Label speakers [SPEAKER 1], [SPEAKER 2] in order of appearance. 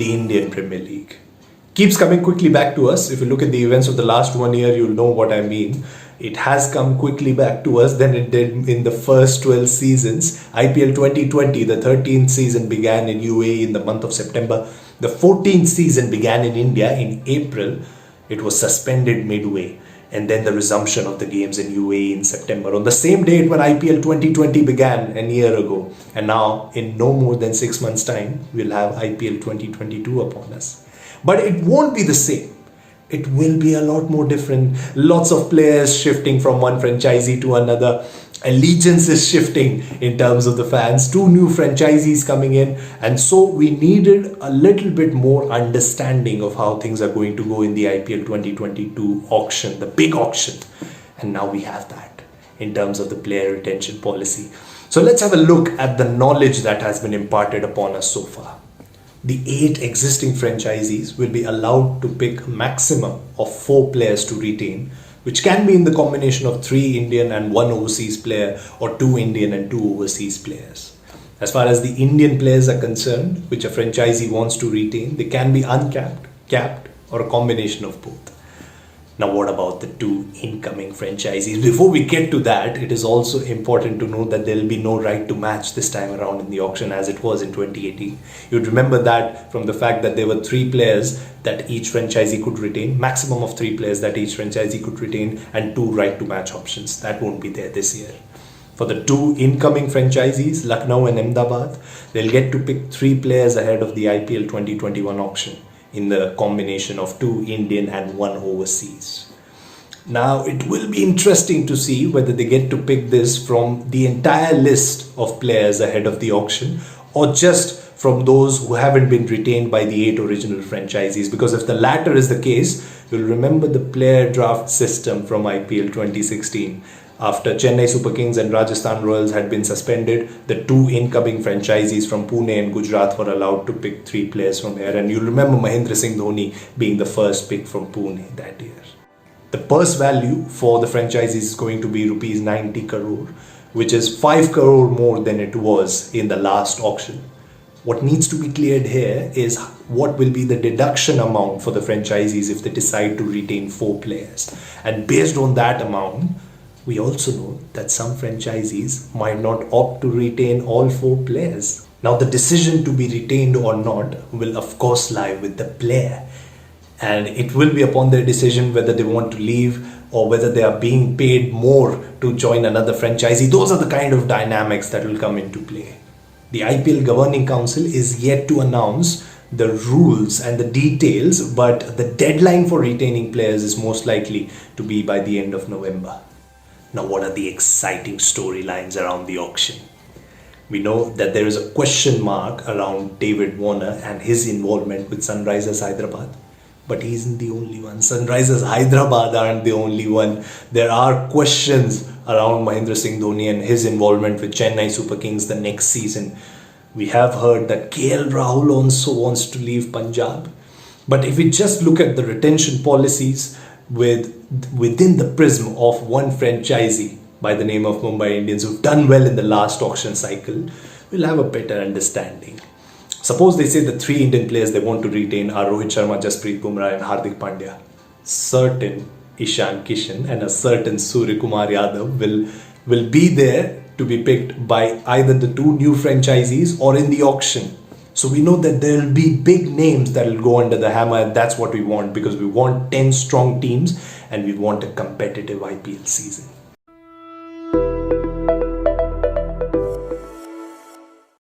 [SPEAKER 1] the Indian Premier League. Keeps coming quickly back to us. If you look at the events of the last 1 year, you'll know what I mean. It has come quickly back to us than it did in the first 12 seasons. IPL 2020, the 13th season began in UAE in the month of September. The 14th season began in India in April. It was suspended midway. And then the resumption of the games in UAE in September, on the same date when IPL 2020 began a year ago. And now, in no more than 6 months' time, we'll have IPL 2022 upon us. But it won't be the same. It will be a lot more different. Lots of players shifting from one franchisee to another. Allegiance is shifting in terms of the fans. 2 new franchisees coming in. And so we needed a little bit more understanding of how things are going to go in the IPL 2022 auction, the big auction. And now we have that in terms of the player retention policy. So let's have a look at the knowledge that has been imparted upon us so far. The 8 existing franchisees will be allowed to pick a maximum of 4 players to retain, which can be in the combination of 3 Indian and 1 overseas player, or 2 Indian and 2 overseas players. As far as the Indian players are concerned, which a franchisee wants to retain, they can be uncapped, capped, or a combination of both. Now, what about the 2 incoming franchisees? Before we get to that, it is also important to note that there will be no right to match this time around in the auction as it was in 2018. You'd remember that from the fact that there were 3 players that each franchisee could retain, maximum of 3 players that each franchisee could retain, and 2 right to match options. That won't be there this year. For the 2 incoming franchisees, Lucknow and Ahmedabad, they'll get to pick 3 players ahead of the IPL 2021 auction, in the combination of 2 Indian and 1 overseas. Now, it will be interesting to see whether they get to pick this from the entire list of players ahead of the auction, or just from those who haven't been retained by the 8 original franchisees. Because if the latter is the case, you'll remember the player draft system from IPL 2016. After Chennai Super Kings and Rajasthan Royals had been suspended, the 2 incoming franchisees from Pune and Gujarat were allowed to pick 3 players from here. And you'll remember Mahendra Singh Dhoni being the first pick from Pune that year. The purse value for the franchisees is going to be rupees 90 crore, which is 5 crore more than it was in the last auction. What needs to be cleared here is what will be the deduction amount for the franchisees if they decide to retain 4 players. And based on that amount, we also know that some franchisees might not opt to retain all 4 players. Now, the decision to be retained or not will of course lie with the player. And it will be upon their decision whether they want to leave or whether they are being paid more to join another franchisee. Those are the kind of dynamics that will come into play. The IPL Governing Council is yet to announce the rules and the details, but the deadline for retaining players is most likely to be by the end of November. Now, what are the exciting storylines around the auction? We know that there is a question mark around David Warner and his involvement with Sunrisers Hyderabad. But he isn't the only one. Sunrisers Hyderabad aren't the only one. There are questions around Mahendra Singh Dhoni and his involvement with Chennai Super Kings the next season. We have heard that KL Rahul also wants to leave Punjab. But if we just look at the retention policies within the prism of one franchisee by the name of Mumbai Indians who've done well in the last auction cycle, we'll have a better understanding. Suppose they say the 3 Indian players they want to retain are Rohit Sharma, Jasprit Bumrah and Hardik Pandya. Certain Ishan Kishan and a certain Surya Kumar Yadav will be there to be picked by either the 2 new franchisees or in the auction. So we know that there will be big names that will go under the hammer, and that's what we want, because we want 10 strong teams and we want a competitive IPL season.